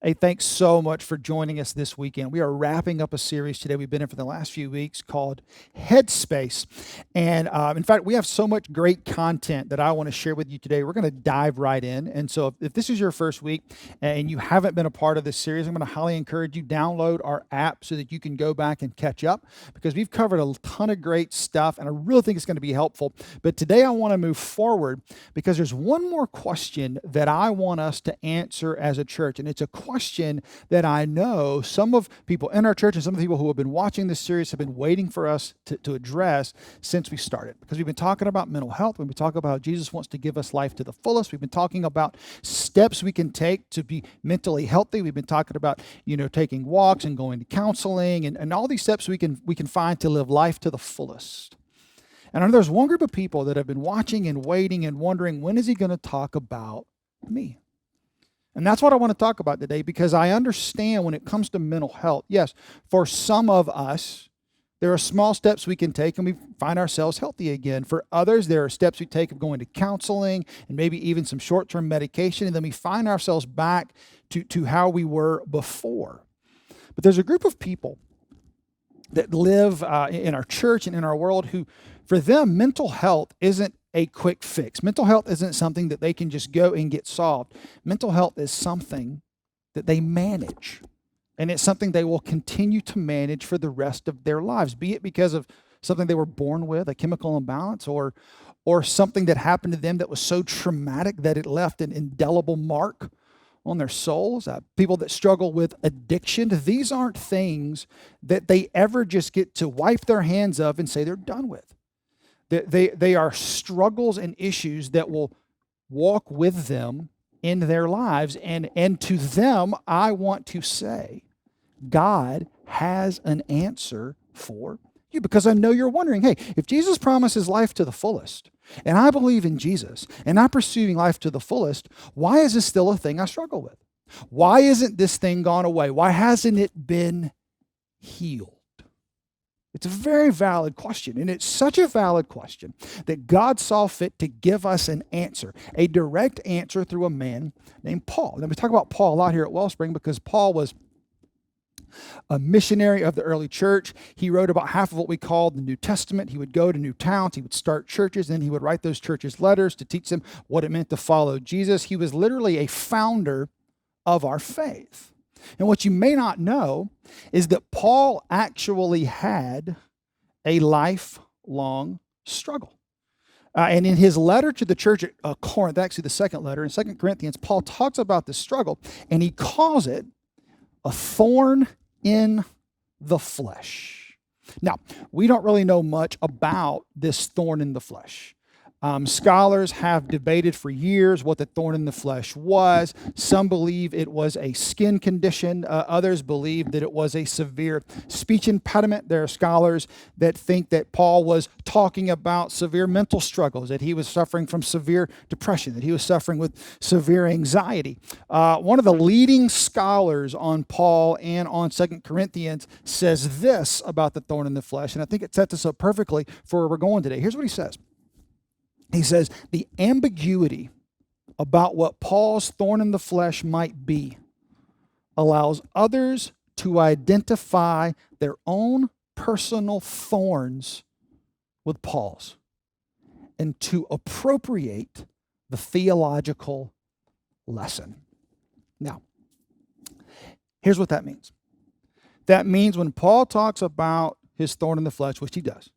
Hey, thanks so much for joining us this weekend. We are wrapping up a series today we've been in for the last few weeks called Headspace. And in fact, we have so much great content that I want to share with you today. We're going to dive right in. And so if this is your first week and you haven't been a part of this series, I'm going to highly encourage you download our app so that you can go back and catch up because we've covered a ton of great stuff and I really think it's going to be helpful. But today I want to move forward because there's one more question that I want us to answer as a church. And it's a question that I know some of people in our church and some of the people who have been watching this series have been waiting for us to address since we started. Because we've been talking about mental health. We've been talking about how Jesus wants to give us life to the fullest. We've been talking about steps we can take to be mentally healthy. We've been talking about, taking walks and going to counseling and all these steps we can find to live life to the fullest. And I know there's one group of people that have been watching and waiting and wondering, when is he going to talk about me? And that's what I want to talk about today because I understand when it comes to mental health, yes, for some of us, there are small steps we can take and we find ourselves healthy again. For others, there are steps we take of going to counseling and maybe even some short-term medication, and then we find ourselves back to how we were before. But there's a group of people that live in our church and in our world who, for them, mental health isn't a quick fix. Mental health isn't something that they can just go and get solved. Mental health is something that they manage. And it's something they will continue to manage for the rest of their lives, be it because of something they were born with, a chemical imbalance, or something that happened to them that was so traumatic that it left an indelible mark on their souls. People that struggle with addiction, these aren't things that they ever just get to wipe their hands of and say they're done with. They are struggles and issues that will walk with them in their lives. And to them, I want to say, God has an answer for you because I know you're wondering, hey, if Jesus promises life to the fullest, and I believe in Jesus, and I'm pursuing life to the fullest, why is this still a thing I struggle with? Why isn't this thing gone away? Why hasn't it been healed? It's a very valid question, and it's such a valid question that God saw fit to give us an answer, a direct answer through a man named Paul. Now, we talk about Paul a lot here at Wellspring because Paul was a missionary of the early church. He wrote about half of what we call the New Testament. He would go to new towns, he would start churches, and he would write those churches letters to teach them what it meant to follow Jesus. He was literally a founder of our faith. And what you may not know is that Paul actually had a lifelong struggle. And in his letter to the church at Corinth, actually the second letter, in 2 Corinthians, Paul talks about this struggle, and he calls it a thorn in the flesh. Now, we don't really know much about this thorn in the flesh. Scholars have debated for years what the thorn in the flesh was. Some believe it was a skin condition. Others believe that it was a severe speech impediment. There are scholars that think that Paul was talking about severe mental struggles, that he was suffering from severe depression, that he was suffering with severe anxiety. One of the leading scholars on Paul and on 2 Corinthians says this about the thorn in the flesh, and I think it sets us up perfectly for where we're going today. Here's what he says. He says, the ambiguity about what Paul's thorn in the flesh might be allows others to identify their own personal thorns with Paul's and to appropriate the theological lesson. Now, here's what that means. That means when Paul talks about his thorn in the flesh, which he does,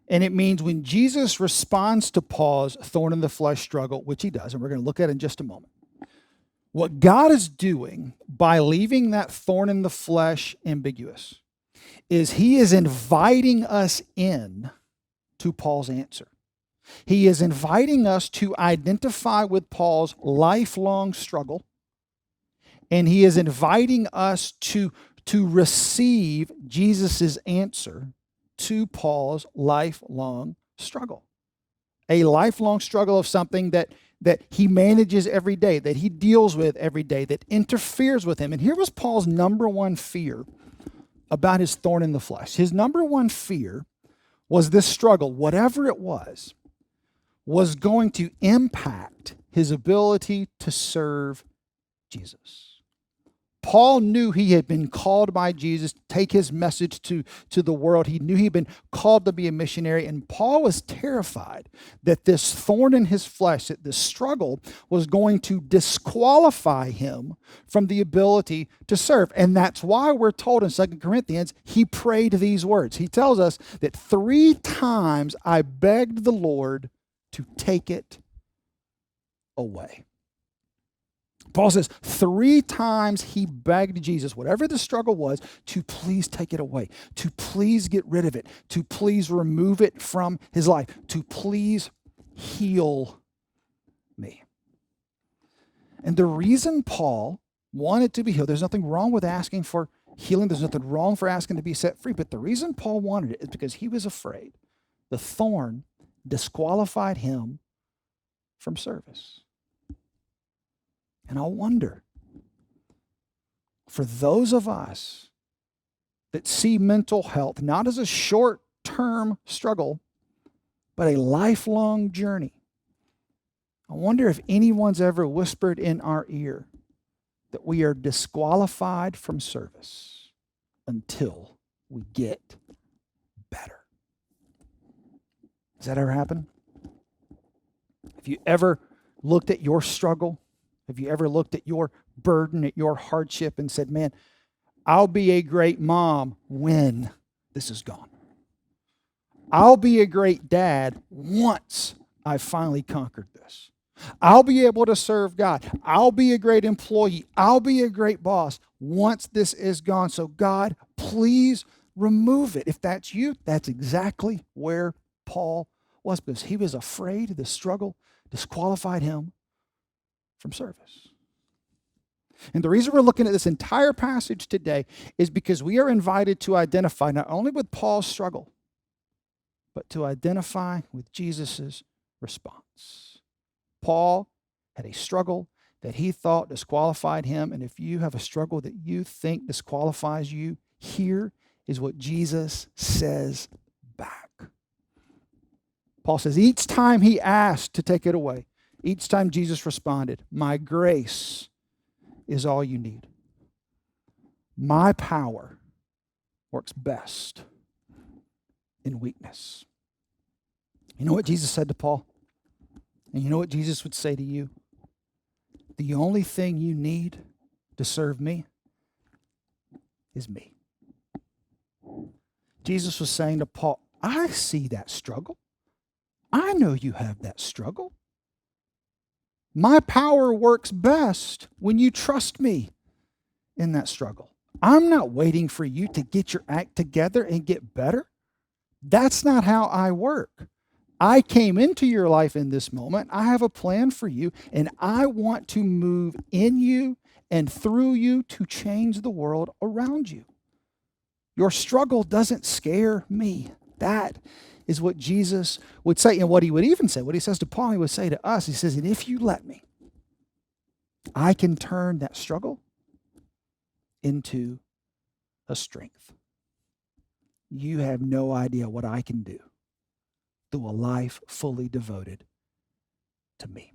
and it means when Jesus responds to Paul's thorn in the flesh struggle, which he does, and we're going to look at it in just a moment, what God is doing by leaving that thorn in the flesh ambiguous is he is inviting us in to Paul's answer. He is inviting us to identify with Paul's lifelong struggle, and he is inviting us to receive Jesus' answer to Paul's lifelong struggle. A lifelong struggle of something that he manages every day, that he deals with every day, that interferes with him. And here was Paul's number one fear about his thorn in the flesh. His number one fear was this struggle, whatever it was going to impact his ability to serve Jesus. Paul knew he had been called by Jesus to take his message to the world. He knew he'd been called to be a missionary, and Paul was terrified that this thorn in his flesh, that this struggle was going to disqualify him from the ability to serve. And that's why we're told in 2 Corinthians, he prayed these words. He tells us that 3 times I begged the Lord to take it away. Paul says 3 times he begged Jesus, whatever the struggle was, to please take it away, to please get rid of it, to please remove it from his life, to please heal me. And the reason Paul wanted to be healed, there's nothing wrong with asking for healing, there's nothing wrong for asking to be set free, but the reason Paul wanted it is because he was afraid the thorn disqualified him from service. And I wonder, for those of us that see mental health not as a short-term struggle, but a lifelong journey, I wonder if anyone's ever whispered in our ear that we are disqualified from service until we get better. Has that ever happened? Have you ever looked at your struggle? Have you ever looked at your burden, at your hardship, and said, man, I'll be a great mom when this is gone. I'll be a great dad once I've finally conquered this. I'll be able to serve God. I'll be a great employee. I'll be a great boss once this is gone. So God, please remove it. If that's you, that's exactly where Paul was, because he was afraid the struggle disqualified him from service. And the reason we're looking at this entire passage today is because we are invited to identify not only with Paul's struggle, but to identify with Jesus' response. Paul had a struggle that he thought disqualified him, and if you have a struggle that you think disqualifies you, here is what Jesus says back. Paul says each time he asked to take it away, each time Jesus responded, my grace is all you need. My power works best in weakness. You know what Jesus said to Paul? And you know what Jesus would say to you? The only thing you need to serve me is me. Jesus was saying to Paul, I see that struggle. I know you have that struggle. My power works best when you trust me in that struggle. I'm not waiting for you to get your act together and get better. That's not how I work. I came into your life in this moment. I have a plan for you, and I want to move in you and through you to change the world around you. Your struggle doesn't scare me. That is what Jesus would say. And what he would even say, what he says to Paul, he would say to us. He says, and if you let me, I can turn that struggle into a strength. You have no idea what I can do through a life fully devoted to me.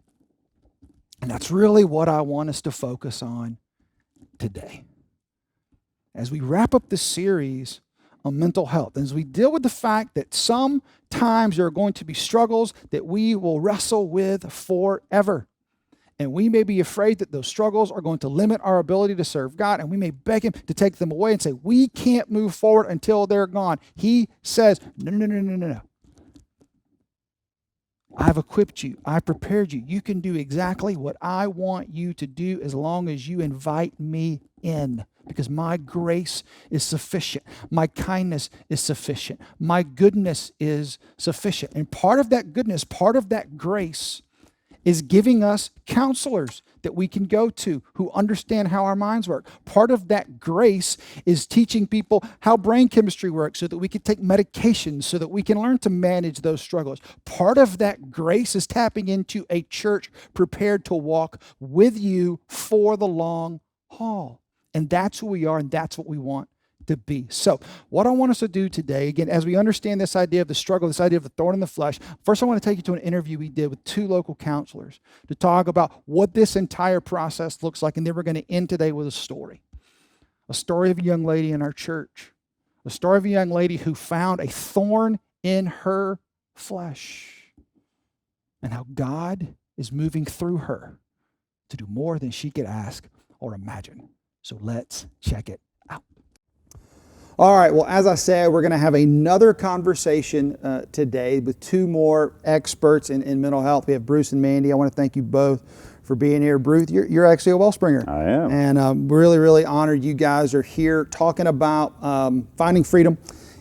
And that's really what I want us to focus on today. As we wrap up this series on mental health, and as we deal with the fact that sometimes there are going to be struggles that we will wrestle with forever. And we may be afraid that those struggles are going to limit our ability to serve God, and we may beg him to take them away and say, we can't move forward until they're gone. He says, no. I've equipped you. I've prepared you. You can do exactly what I want you to do as long as you invite me in, because my grace is sufficient. My kindness is sufficient. My goodness is sufficient. And part of that goodness, part of that grace is giving us counselors that we can go to who understand how our minds work. Part of that grace is teaching people how brain chemistry works so that we can take medications, so that we can learn to manage those struggles. Part of that grace is tapping into a church prepared to walk with you for the long haul. And that's who we are, and that's what we want to be. So what I want us to do today, again, as we understand this idea of the struggle, this idea of the thorn in the flesh, first I want to take you to an interview we did with 2 local counselors to talk about what this entire process looks like, and then we're going to end today with a story. a story of a young lady in our church, a story of a young lady who found a thorn in her flesh, and how God is moving through her to do more than she could ask or imagine. So let's check it out. All right, well, as I said, we're going to have another conversation today with two more experts in mental health. We have Bruce and Mandy. I want to thank you both for being here. Bruce, you're actually a Wellspringer. I am. And really, really honored you guys are here talking about finding freedom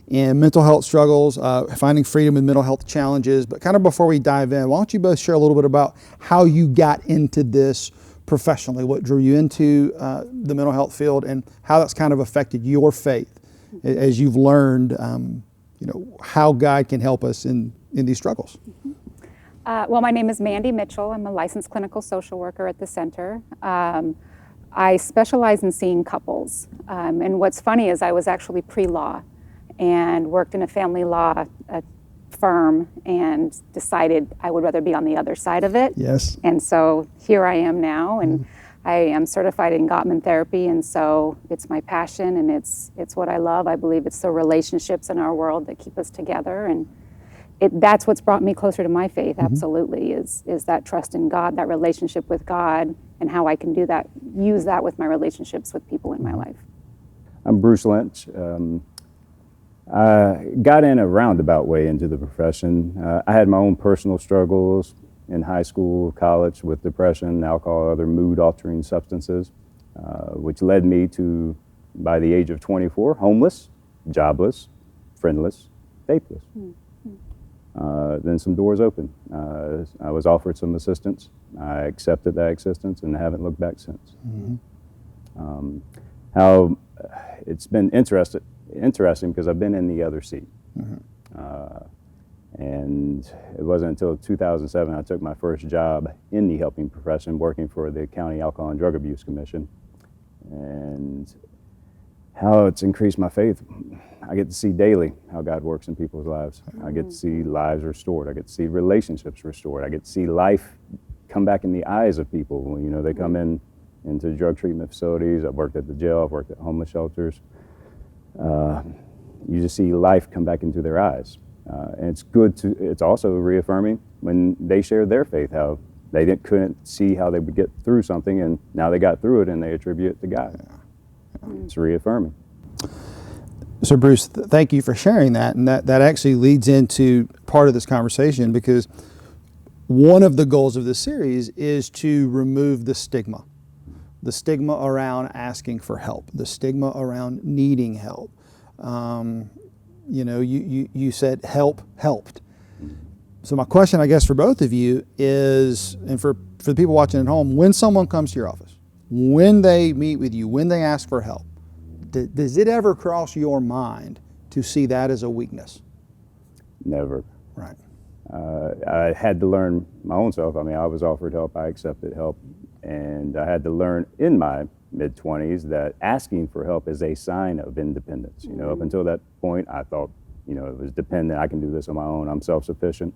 in mental health struggles, finding freedom in mental health challenges. But kind of before we dive in, why don't you both share a little bit about how you got into this professionally, what drew you into the mental health field, and how that's kind of affected your faith as you've learned, how God can help us in these struggles. Well, my name is Mandy Mitchell. I'm a licensed clinical social worker at the center. I specialize in seeing couples. And what's funny is I was actually pre-law and worked in a family law firm and decided I would rather be on the other side of it. Yes. And so here I am now, and I am certified in Gottman therapy, and so it's my passion and it's what I love. I believe it's the relationships in our world that keep us together, and that's what's brought me closer to my faith, absolutely, is that trust in God, that relationship with God, and how I can use that with my relationships with people in my life. I'm Bruce Lynch. I got in a roundabout way into the profession. I had my own personal struggles in high school, college with depression, alcohol, other mood-altering substances, which led me to, by the age of 24, homeless, jobless, friendless, faithless. Then some doors opened. I was offered some assistance. I accepted that assistance and haven't looked back since. How it's been interesting because I've been in the other seat. And it wasn't until 2007 I took my first job in the helping profession, working for the County Alcohol and Drug Abuse Commission. And how it's increased my faith. I get to see daily how God works in people's lives. I get to see lives restored. I get to see relationships restored. I get to see life come back in the eyes of people. When, they come into drug treatment facilities. I've worked at the jail. I've worked at homeless shelters. You just see life come back into their eyes. And it's also reaffirming when they share their faith, how they couldn't see how they would get through something, and now they got through it and they attribute it to God. It's reaffirming. So Bruce, thank you for sharing that. And that actually leads into part of this conversation, because one of the goals of this series is to remove the stigma around asking for help, the stigma around needing help. You said help helped. So my question, I guess, for both of you is, and for the people watching at home, when someone comes to your office, when they meet with you, when they ask for help, does it ever cross your mind to see that as a weakness? Never. Right. I had to learn my own self. I was offered help, I accepted help, and I had to learn in my mid-20s that asking for help is a sign of independence. Up until that point, I thought, it was dependent. I can do this on my own. I'm self-sufficient.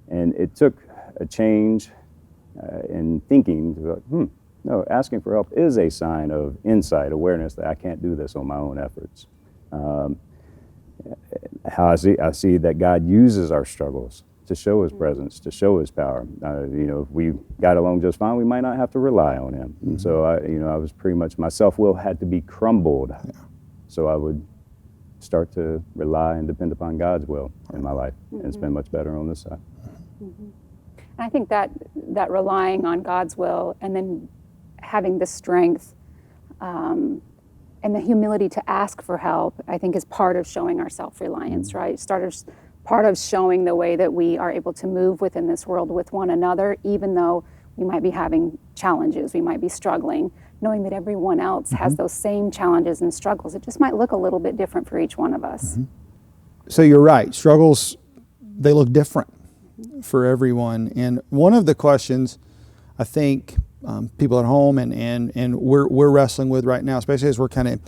And it took a change in thinking to no, asking for help is a sign of insight, awareness that I can't do this on my own efforts. How I see that God uses our struggles to show His presence, to show His power. If we got along just fine, we might not have to rely on Him. And so I was pretty much, my self-will had to be crumbled, so I would start to rely and depend upon God's will in my life, and it's been much better on this side. I think that relying on God's will and then having the strength and the humility to ask for help, I think, is part of showing our self-reliance, right? Part of showing the way that we are able to move within this world with one another, even though we might be having challenges, we might be struggling, knowing that everyone else has those same challenges and struggles. It just might look a little bit different for each one of us. So you're right, struggles, they look different for everyone. And one of the questions I think people at home and we're wrestling with right now, especially as we're kind of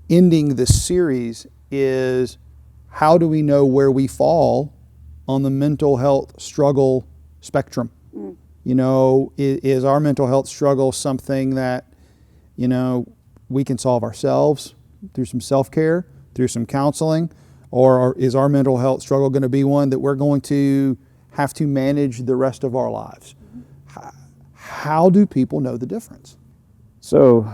ending this series, is how do we know where we fall on the mental health struggle spectrum? Is our mental health struggle something that, we can solve ourselves? through some self-care, through some counseling, or is our mental health struggle going to be one that we're going to have to manage the rest of our lives? How do people know the difference? So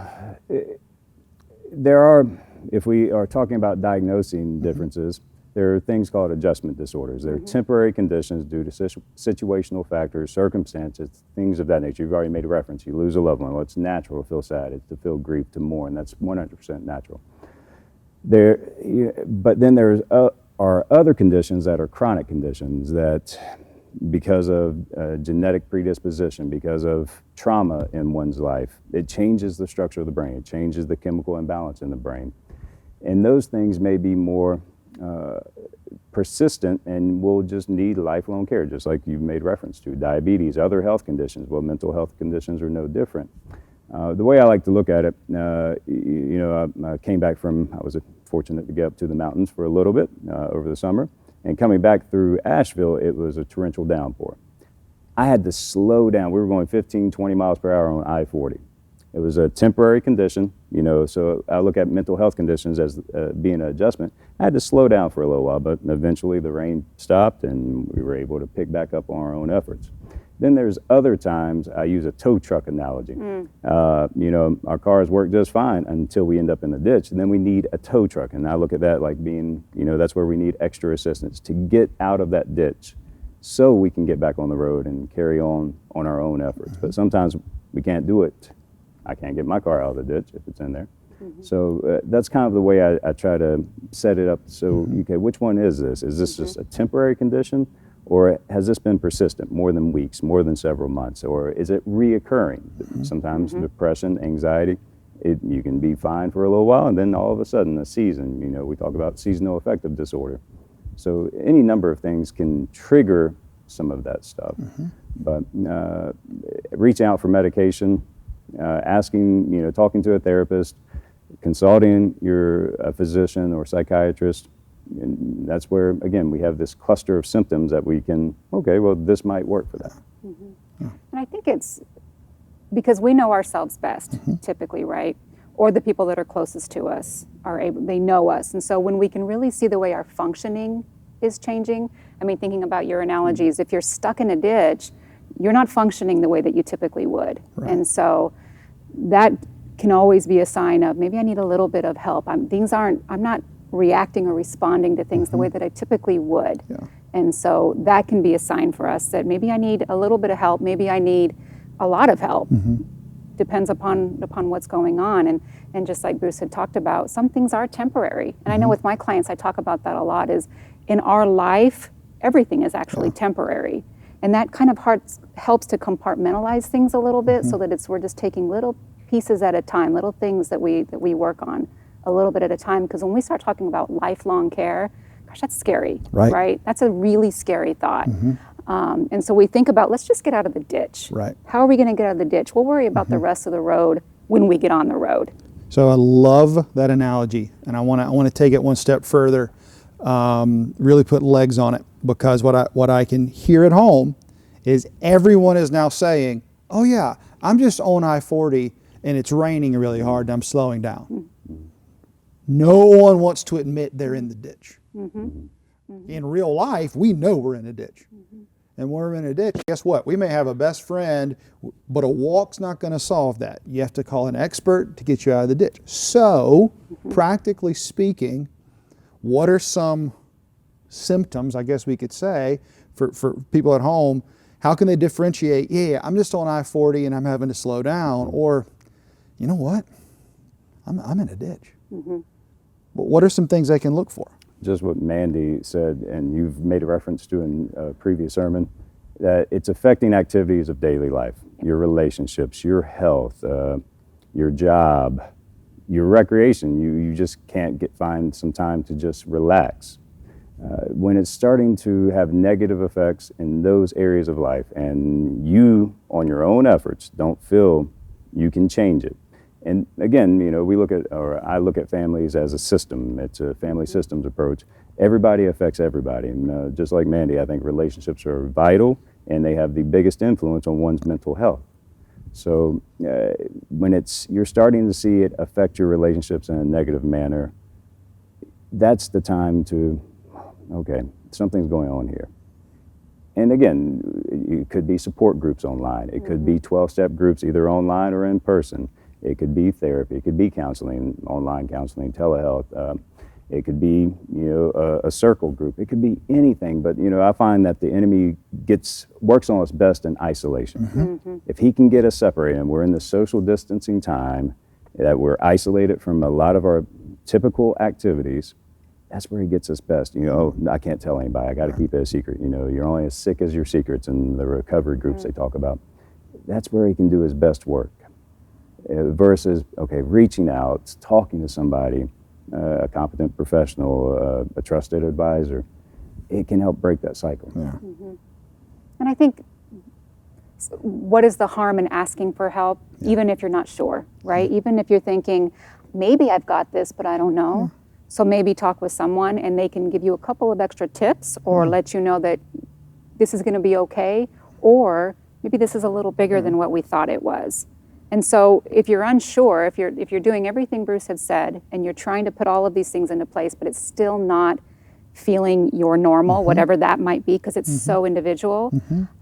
there are, if we are talking about diagnosing differences, there are things called adjustment disorders. They're temporary conditions due to situational factors, circumstances, things of that nature. You've already made a reference. You lose a loved one. Well, it's natural to feel sad. It's to feel grief, to mourn. That's 100% natural. But then there are other conditions that are chronic conditions that, because of genetic predisposition, because of trauma in one's life, it changes the structure of the brain. It changes the chemical imbalance in the brain. And those things may be more persistent and will just need lifelong care, just like you've made reference to. Diabetes, other health conditions. Well, mental health conditions are no different. The way I like to look at it, I came back I was fortunate to get up to the mountains for a little bit over the summer. And coming back through Asheville, it was a torrential downpour. I had to slow down. We were going 15, 20 miles per hour on I-40. It was a temporary condition, so I look at mental health conditions as being an adjustment. I had to slow down for a little while, but eventually the rain stopped and we were able to pick back up on our own efforts. Then there's other times I use a tow truck analogy. Our cars work just fine until we end up in the ditch, and then we need a tow truck. And I look at that like being, that's where we need extra assistance to get out of that ditch so we can get back on the road and carry on our own efforts. But sometimes we can't do it. I can't get my car out of the ditch if it's in there. So that's kind of the way I try to set it up. So, okay, which one is this? Is this just a temporary condition? Or has this been persistent, more than weeks, more than several months? Or is it reoccurring? Sometimes depression, anxiety, you can be fine for a little while, and then all of a sudden a season, we talk about seasonal affective disorder. So any number of things can trigger some of that stuff. But reaching out for medication, asking, talking to a therapist, consulting a physician or psychiatrist, and that's where, again, we have this cluster of symptoms that we can, okay, well, this might work for that. And I think it's because we know ourselves best, typically, right? Or the people that are closest to us they know us. And so when we can really see the way our functioning is changing, thinking about your analogies, if you're stuck in a ditch, you're not functioning the way that you typically would. Right. And so that can always be a sign of maybe I need a little bit of help. I'm not reacting or responding to things the way that I typically would. Yeah. And so that can be a sign for us that maybe I need a little bit of help, maybe I need a lot of help. Depends upon what's going on. And just like Bruce had talked about, some things are temporary. And I know with my clients, I talk about that a lot, is in our life, everything is actually temporary. And that kind of helps to compartmentalize things a little bit so that we're just taking little pieces at a time, little things that we work on a little bit at a time. Because when we start talking about lifelong care, gosh, that's scary, right? That's a really scary thought. And so we think about, let's just get out of the ditch. Right. How are we going to get out of the ditch? We'll worry about the rest of the road when we get on the road. So I love that analogy, and I want to take it one step further, really put legs on it, because what I can hear at home is everyone is now saying, oh yeah, I'm just on I-40 and it's raining really hard and I'm slowing down. No one wants to admit they're in the ditch. In real life, we know we're in a ditch. And when we're in a ditch, guess what? We may have a best friend, but a walk's not going to solve that. You have to call an expert to get you out of the ditch. So, practically speaking, what are some symptoms, I guess we could say, for people at home? How can they differentiate, I'm just on I-40 and I'm having to slow down, or, you know what? I'm in a ditch. But what are some things they can look for? Just what Mandy said, and you've made a reference to in a previous sermon, that it's affecting activities of daily life, your relationships, your health, your job, your recreation. You just can't find some time to just relax. When it's starting to have negative effects in those areas of life, and you, on your own efforts, don't feel you can change it. And again, I look at families as a system. It's a family systems approach. Everybody affects everybody. And just like Mandy, I think relationships are vital, and they have the biggest influence on one's mental health. So when you're starting to see it affect your relationships in a negative manner, that's the time to, okay, something's going on here. And again, it could be support groups online. It could be 12-step groups, either online or in person. It could be therapy. It could be counseling, online counseling, telehealth. It could be, a circle group. It could be anything. But, I find that the enemy works on us best in isolation. If he can get us separated, and we're in the social distancing time, that we're isolated from a lot of our typical activities, that's where he gets us best. I can't tell anybody. I got to keep it a secret. You're only as sick as your secrets in the recovery groups they talk about. That's where he can do his best work. Versus, reaching out, talking to somebody, a competent professional, a trusted advisor, it can help break that cycle. Yeah. And I think, what is the harm in asking for help, even if you're not sure, right? Even if you're thinking, maybe I've got this, but I don't know. So maybe talk with someone and they can give you a couple of extra tips or let you know that this is going to be okay, or maybe this is a little bigger than what we thought it was. And so if you're unsure, if you're doing everything Bruce had said and you're trying to put all of these things into place, but it's still not feeling your normal, whatever that might be, because it's so individual,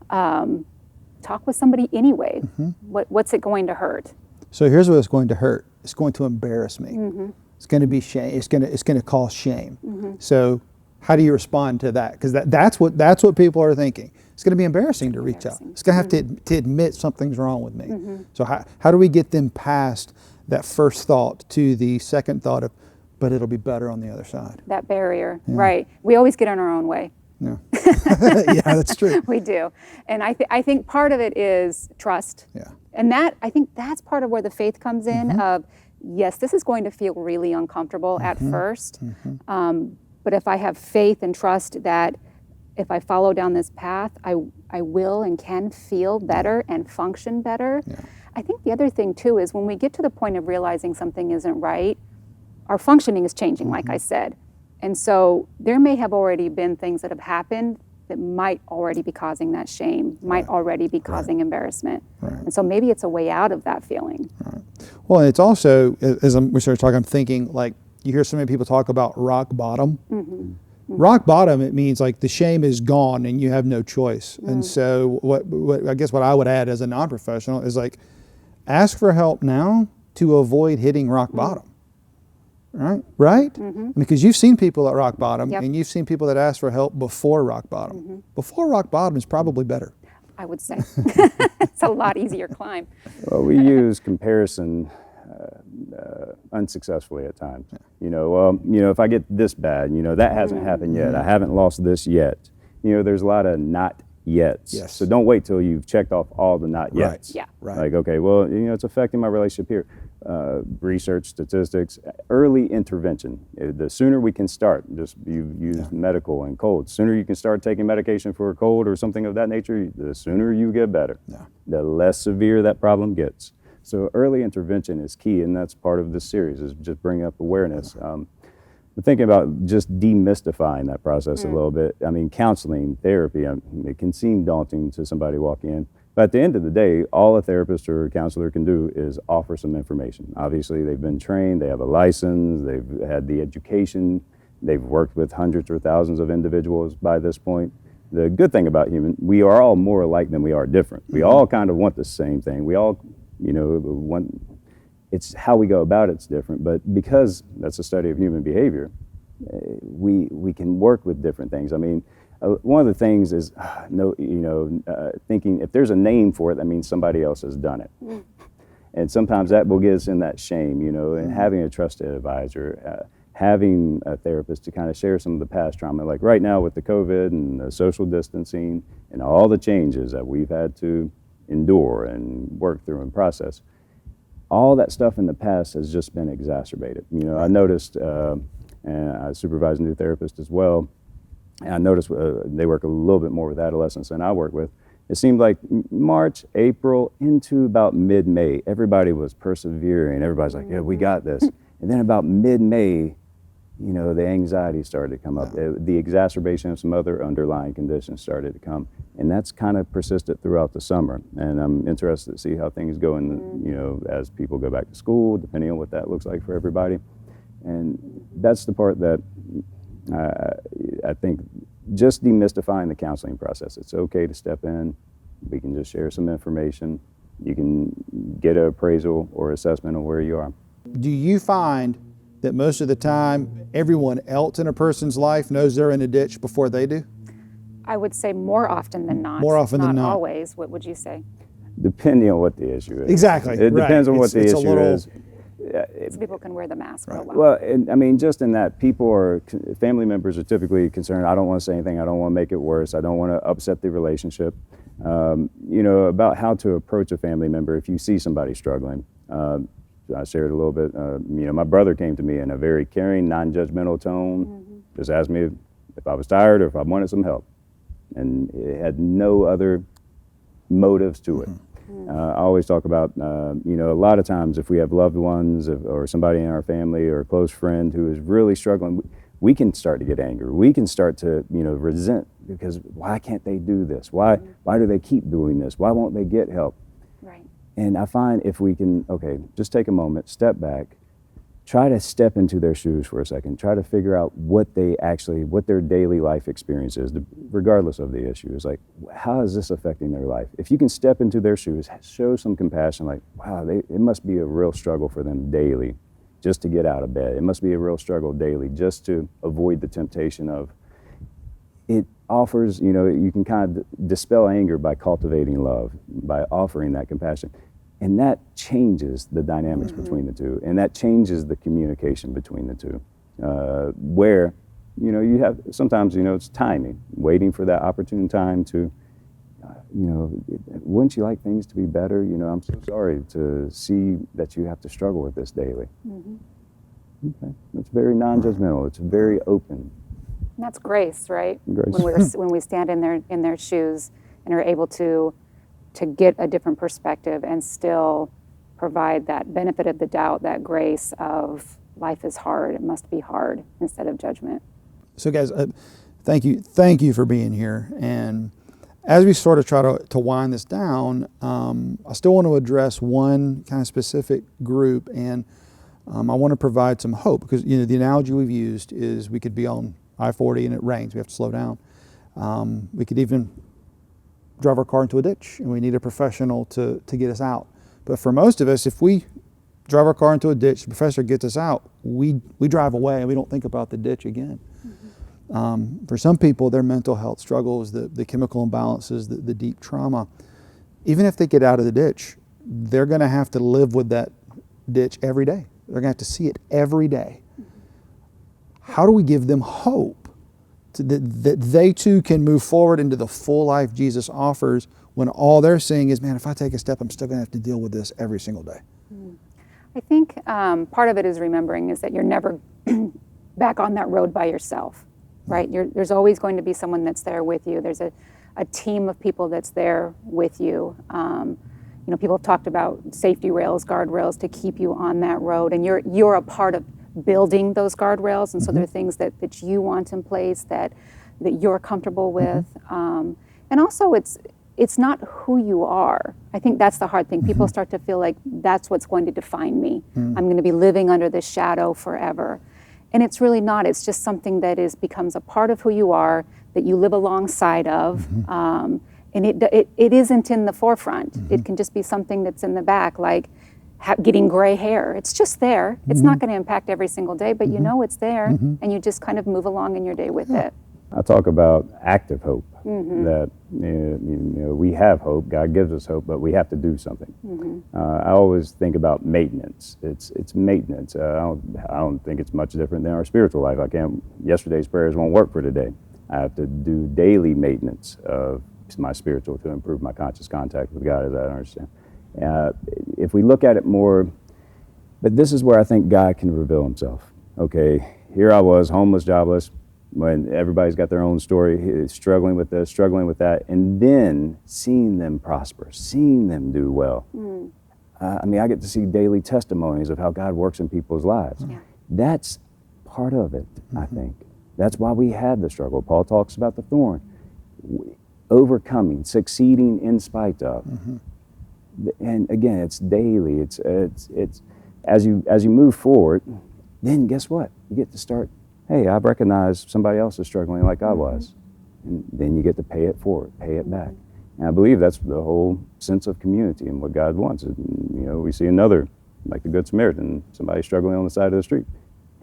talk with somebody anyway. What's it going to hurt? So here's what it's going to hurt. It's going to embarrass me. It's going to be shame. It's going to cause shame. So how do you respond to that? Because that's what people are thinking. It's going to be embarrassing to reach out. It's going to have to admit something's wrong with me. So how do we get them past that first thought to the second thought of, but it'll be better on the other side? That barrier, right? We always get in our own way. Yeah, yeah, that's true. We do, and I think part of it is trust. Yeah, and I think that's part of where the faith comes in. Of yes, this is going to feel really uncomfortable at first, but if I have faith and trust that if I follow down this path, I will and can feel better and function better. Yeah. I think the other thing too is when we get to the point of realizing something isn't right, our functioning is changing, like I said. And so there may have already been things that have happened that might already be causing that shame, might already be causing embarrassment. And so maybe it's a way out of that feeling. Well, it's also, as we started talking, I'm thinking like you hear so many people talk about rock bottom. Rock bottom, it means like the shame is gone and you have no choice. And so what I guess what I would add as a non-professional is like ask for help now to avoid hitting rock bottom. Right? Because you've seen people at rock bottom and you've seen people that ask for help before rock bottom. Before rock bottom is probably better. I would say. It's a lot easier climb. Well, we use comparison unsuccessfully at times. If I get this bad, that hasn't happened yet. I haven't lost this yet. There's a lot of not yets. Yes. So don't wait till you've checked off all the not yets. Yeah. Right. Like, okay, well, it's affecting my relationship here. Research, statistics, early intervention. The sooner we can start, just you use medical and cold, the sooner you can start taking medication for a cold or something of that nature, the sooner you get better. Yeah. The less severe that problem gets. So early intervention is key, and that's part of this series, is just bringing up awareness. But thinking about just demystifying that process a little bit. I mean, counseling, therapy, it can seem daunting to somebody walking in. But at the end of the day, all a therapist or a counselor can do is offer some information. Obviously, they've been trained, they have a license, they've had the education, they've worked with hundreds or thousands of individuals by this point. The good thing about we are all more alike than we are different. We all kind of want the same thing. We all, want, it's how we go about it's different. But because that's a study of human behavior, we can work with different things. I mean, one of the things is, thinking if there's a name for it, that means somebody else has done it. And sometimes that will get us in that shame, and having a trusted advisor, having a therapist to kind of share some of the past trauma. Like right now with the COVID and the social distancing and all the changes that we've had to endure and work through and process, all that stuff in the past has just been exacerbated. I noticed, and I supervise a new therapist as well, and I noticed they work a little bit more with adolescents than I work with. It seemed like March, April, into about mid-May, everybody was persevering. Everybody's like, yeah, we got this. And then about mid-May, you know, the anxiety started to come up. The exacerbation of some other underlying conditions started to come. And that's kind of persisted throughout the summer. And I'm interested to see how things go in, you know, as people go back to school, depending on what that looks like for everybody. And that's the part that I think, just demystifying the counseling process. It's okay to step in. We can just share some information. You can get an appraisal or assessment of where you are. Do you find that most of the time everyone else in a person's life knows they're in a ditch before they do? I would say more often than not. More often than not. Not always. What would you say? Depending on what the issue is. Exactly. It depends on what the It's issue is. Some people can wear the mask for a while. Well, and, I mean, just in that, family members are typically concerned, I don't want to say anything, I don't want to make it worse, I don't want to upset the relationship. You know, about how to approach a family member if you see somebody struggling. I shared a little bit, you know, my brother came to me in a very caring, non-judgmental tone, just asked me if I was tired or if I wanted some help. And it had no other motives to it. I always talk about, you know, a lot of times if we have loved ones or somebody in our family or a close friend who is really struggling, we can start to get angry. We can start to, you know, resent because why can't they do this? Why do they keep doing this? Why won't they get help? Right. And I find if we can, okay, just take a moment, step back, try to step into their shoes for a second, try to figure out what their daily life experience is, regardless of the issue. It's like, how is this affecting their life? If you can step into their shoes, show some compassion, like, wow, it must be a real struggle for them daily just to get out of bed. It must be a real struggle daily just to avoid the temptation of, it offers, you know, you can kind of dispel anger by cultivating love, by offering that compassion. And that changes the dynamics between the two, and that changes the communication between the two. Where, you know, you have sometimes, you know, it's timing, waiting for that opportune time to, you know, wouldn't you like things to be better? You know, I'm so sorry to see that you have to struggle with this daily. Okay. It's very non-judgmental. It's very open. And that's grace, right? Grace. When we stand in their shoes and are able to get a different perspective and still provide that benefit of the doubt, that grace of life is hard, it must be hard, instead of judgment. So guys, thank you for being here. And as we sort of try to wind this down, I still want to address one kind of specific group, and I want to provide some hope, because, you know, the analogy we've used is we could be on I-40 and it rains, we have to slow down. We could even drive our car into a ditch and we need a professional to get us out. But for most of us, if we drive our car into a ditch, the professor gets us out, we drive away and we don't think about the ditch again. For some people, their mental health struggles, the chemical imbalances, the deep trauma, even if they get out of the ditch, they're going to have to live with that ditch every day. They're going to have to see it every day. How do we give them hope that they too can move forward into the full life Jesus offers, when all they're seeing is, man, if I take a step, I'm still going to have to deal with this every single day? I think part of it is remembering is that you're never back on that road by yourself, right? There's always going to be someone that's there with you. There's a team of people that's there with you. You know, people have talked about safety rails, guardrails to keep you on that road, and you're a part of building those guardrails, and so there are things that you want in place that you're comfortable with, and also it's not who you are. I think that's the hard thing. People start to feel like that's what's going to define me. I'm going to be living under this shadow forever, and it's really not. It's just something that becomes a part of who you are, that you live alongside of, and it isn't in the forefront. It can just be something that's in the back, like getting gray hair. It's just there. It's not going to impact every single day, but you know it's there, and you just kind of move along in your day with it. I talk about active hope, that you know, we have hope, God gives us hope, but we have to do something. I always think about maintenance. It's maintenance. I don't think it's much different than our spiritual life. Yesterday's prayers won't work for today. I have to do daily maintenance of my spiritual to improve my conscious contact with God, as I understand. If we look at it more, but this is where I think God can reveal himself. Okay, here I was, homeless, jobless, when everybody's got their own story, struggling with this, struggling with that, and then seeing them prosper, seeing them do well. I mean, I get to see daily testimonies of how God works in people's lives. That's part of it, I think. That's why we had the struggle. Paul talks about the thorn. Overcoming, succeeding in spite of. And again, it's daily. It's as you move forward, then guess what? You get to start, hey, I've recognized somebody else is struggling like I was. And then you get to pay it forward, pay it back. And I believe that's the whole sense of community and what God wants. And, you know, we see another, like the Good Samaritan, somebody struggling on the side of the street.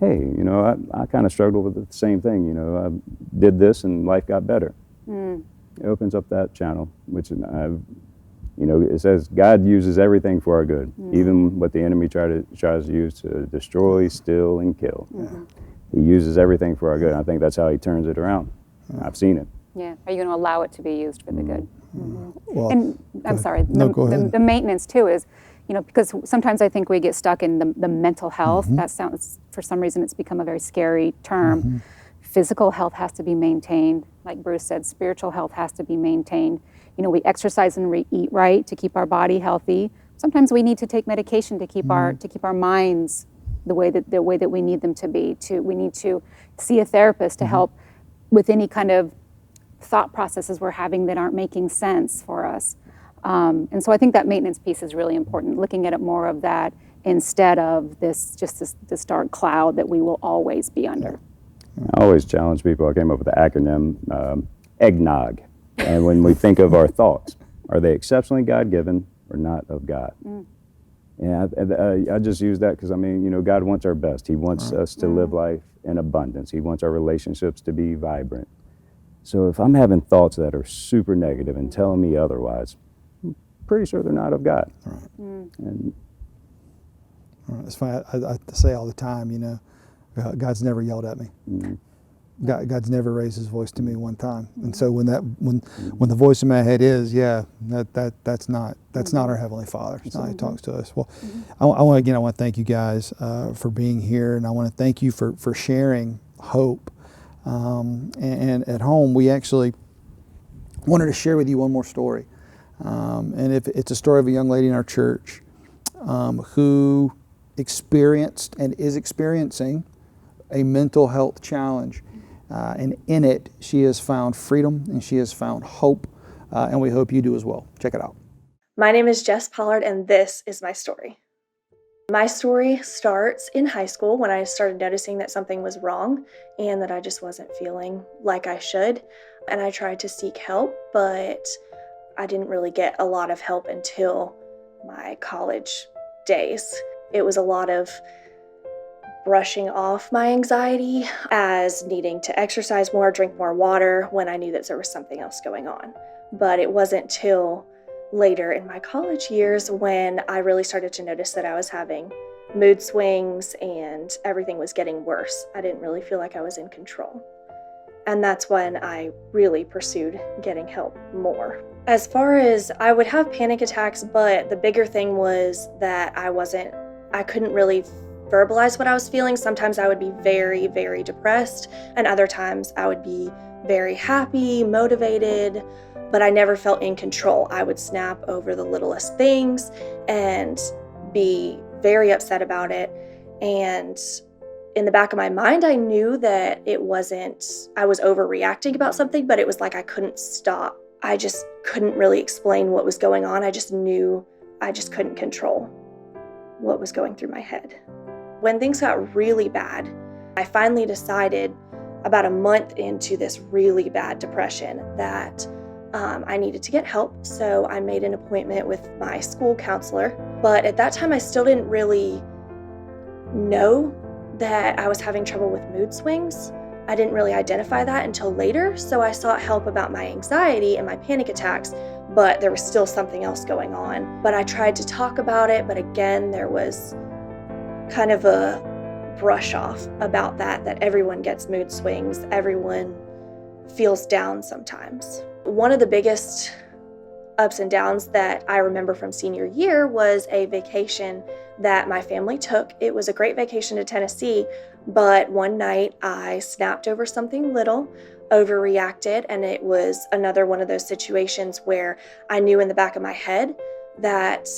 Hey, you know, I kind of struggled with the same thing. You know, I did this and life got better. It opens up that channel, which you know, it says God uses everything for our good, even what the enemy tries to use to destroy, steal, and kill. He uses everything for our good. And I think that's how he turns it around. I've seen it. Yeah. Are you going to allow it to be used for the good? Well, And I'm sorry, go ahead. the maintenance too is, you know, because sometimes I think we get stuck in the mental health. That sounds, for some reason, it's become a very scary term. Physical health has to be maintained. Like Bruce said, spiritual health has to be maintained. You know, we exercise and we eat right to keep our body healthy. Sometimes we need to take medication to keep our minds the way that we need them to be. We need to see a therapist to help with any kind of thought processes we're having that aren't making sense for us. And so I think that maintenance piece is really important, looking at it more of that instead of this dark cloud that we will always be under. I always challenge people. I came up with the acronym EGNOG. And when we think of our thoughts, are they exceptionally God-given or not of God? And I just use that because, I mean, you know, God wants our best. He wants us to live life in abundance. He wants our relationships to be vibrant. So if I'm having thoughts that are super negative and telling me otherwise, I'm pretty sure they're not of God. And it's funny. I say all the time, you know, God's never yelled at me. God's never raised his voice to me one time. And so when the voice in my head is, that's not our Heavenly Father. It's not how he talks to us. Well, I want to thank you guys for being here, and I want to thank you for sharing hope. And at home, we actually wanted to share with you one more story. And it's a story of a young lady in our church who experienced and is experiencing a mental health challenge. And in it, she has found freedom and she has found hope. And we hope you do as well. Check it out. My name is Jess Pollard, and this is my story. My story starts in high school when I started noticing that something was wrong and that I just wasn't feeling like I should. And I tried to seek help, but I didn't really get a lot of help until my college days. It was a lot of brushing off my anxiety as needing to exercise more, drink more water when I knew that there was something else going on. But it wasn't till later in my college years when I really started to notice that I was having mood swings and everything was getting worse. I didn't really feel like I was in control. And that's when I really pursued getting help more. As far as I would have panic attacks, but the bigger thing was that I couldn't really verbalize what I was feeling. Sometimes I would be very, very depressed, and other times I would be very happy, motivated, but I never felt in control. I would snap over the littlest things and be very upset about it. And in the back of my mind, I knew that I was overreacting about something, but it was like I couldn't stop. I just couldn't really explain what was going on. I just knew I just couldn't control what was going through my head. When things got really bad, I finally decided about a month into this really bad depression that I needed to get help. So I made an appointment with my school counselor. But at that time, I still didn't really know that I was having trouble with mood swings. I didn't really identify that until later. So I sought help about my anxiety and my panic attacks, but there was still something else going on. But I tried to talk about it, but again, there was kind of a brush off about that everyone gets mood swings, everyone feels down sometimes. One of the biggest ups and downs that I remember from senior year was a vacation that my family took. It was a great vacation to Tennessee, but one night I snapped over something little, overreacted, and it was another one of those situations where I knew in the back of my head that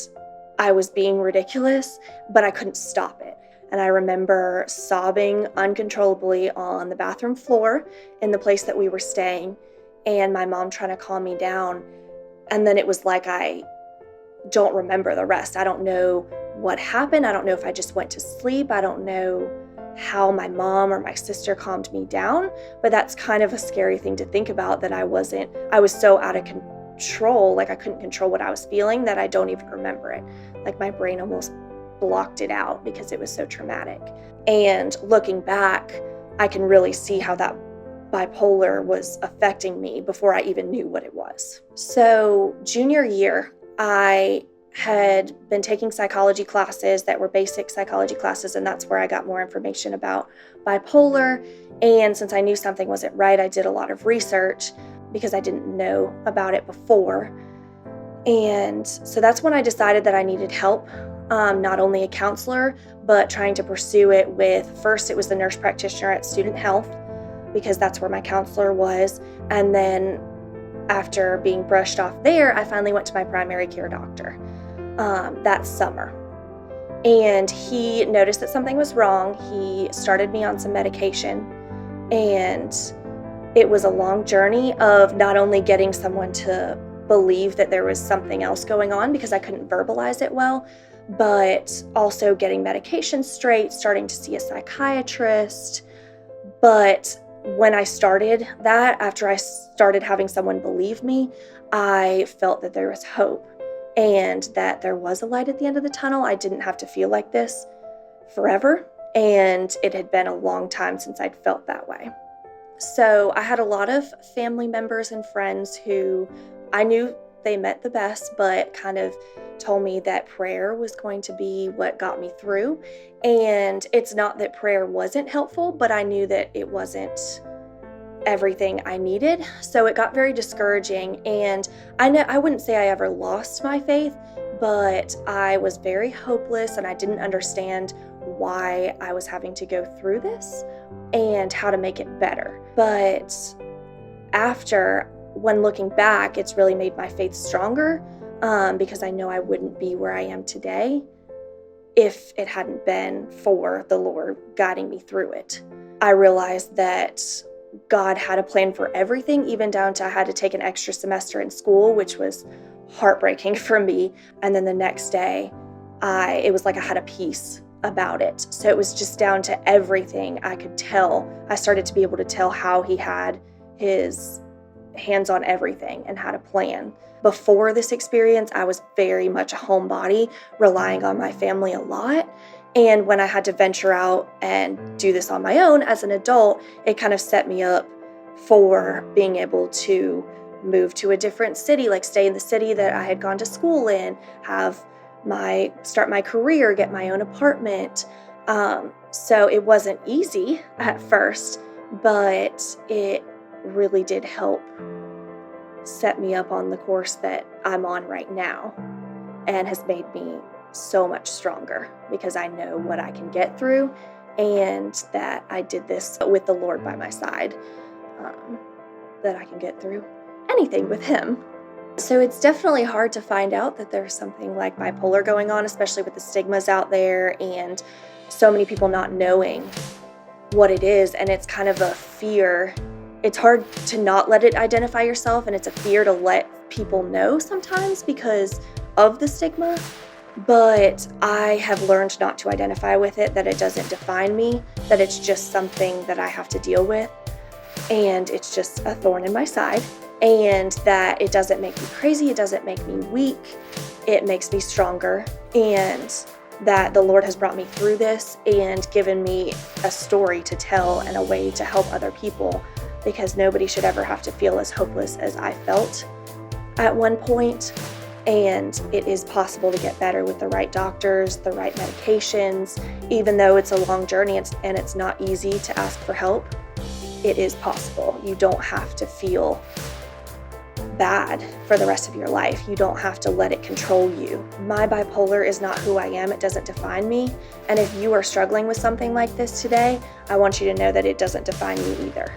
I was being ridiculous, but I couldn't stop it. And I remember sobbing uncontrollably on the bathroom floor in the place that we were staying, and my mom trying to calm me down. And then it was like I don't remember the rest. I don't know what happened. I don't know if I just went to sleep. I don't know how my mom or my sister calmed me down, but that's kind of a scary thing to think about, that I was so out of control, like I couldn't control what I was feeling, that I don't even remember it. Like my brain almost blocked it out because it was so traumatic. And looking back, I can really see how that bipolar was affecting me before I even knew what it was. So junior year, I had been taking psychology classes that were basic psychology classes, and that's where I got more information about bipolar. And since I knew something wasn't right, I did a lot of research because I didn't know about it before. And so that's when I decided that I needed help, not only a counselor, but trying to pursue it with, first it was the nurse practitioner at Student Health, because that's where my counselor was. And then after being brushed off there, I finally went to my primary care doctor that summer. And he noticed that something was wrong. He started me on some medication, and it was a long journey of not only getting someone to believe that there was something else going on because I couldn't verbalize it well, but also getting medication straight, starting to see a psychiatrist. But when I started that, after I started having someone believe me, I felt that there was hope and that there was a light at the end of the tunnel. I didn't have to feel like this forever, and it had been a long time since I'd felt that way. So I had a lot of family members and friends who I knew they meant the best, but kind of told me that prayer was going to be what got me through. And it's not that prayer wasn't helpful, but I knew that it wasn't everything I needed. So it got very discouraging. And I wouldn't say I ever lost my faith, but I was very hopeless, and I didn't understand why I was having to go through this and how to make it better. But when looking back, it's really made my faith stronger, because I know I wouldn't be where I am today if it hadn't been for the Lord guiding me through it. I realized that God had a plan for everything, even down to I had to take an extra semester in school, which was heartbreaking for me. And then the next day, it was like I had a peace about it. So it was just down to everything I could tell. I started to be able to tell how he had his hands on everything and had a plan. Before this experience, I was very much a homebody, relying on my family a lot. And when I had to venture out and do this on my own as an adult, it kind of set me up for being able to move to a different city, like stay in the city that I had gone to school in, start my career, get my own apartment. So it wasn't easy at first, but it really did help set me up on the course that I'm on right now, and has made me so much stronger because I know what I can get through, and that I did this with the Lord by my side, that I can get through anything with him. So it's definitely hard to find out that there's something like bipolar going on, especially with the stigmas out there and so many people not knowing what it is. And it's kind of a fear. It's hard to not let it identify yourself, and it's a fear to let people know sometimes because of the stigma. But I have learned not to identify with it, that it doesn't define me, that it's just something that I have to deal with, and it's just a thorn in my side, and that it doesn't make me crazy, it doesn't make me weak, it makes me stronger, and that the Lord has brought me through this and given me a story to tell and a way to help other people, because nobody should ever have to feel as hopeless as I felt at one point. And it is possible to get better with the right doctors, the right medications. Even though it's a long journey and it's not easy to ask for help, it is possible. You don't have to feel bad for the rest of your life. You don't have to let it control you. My bipolar is not who I am. It doesn't define me. And if you are struggling with something like this today, I want you to know that it doesn't define you either.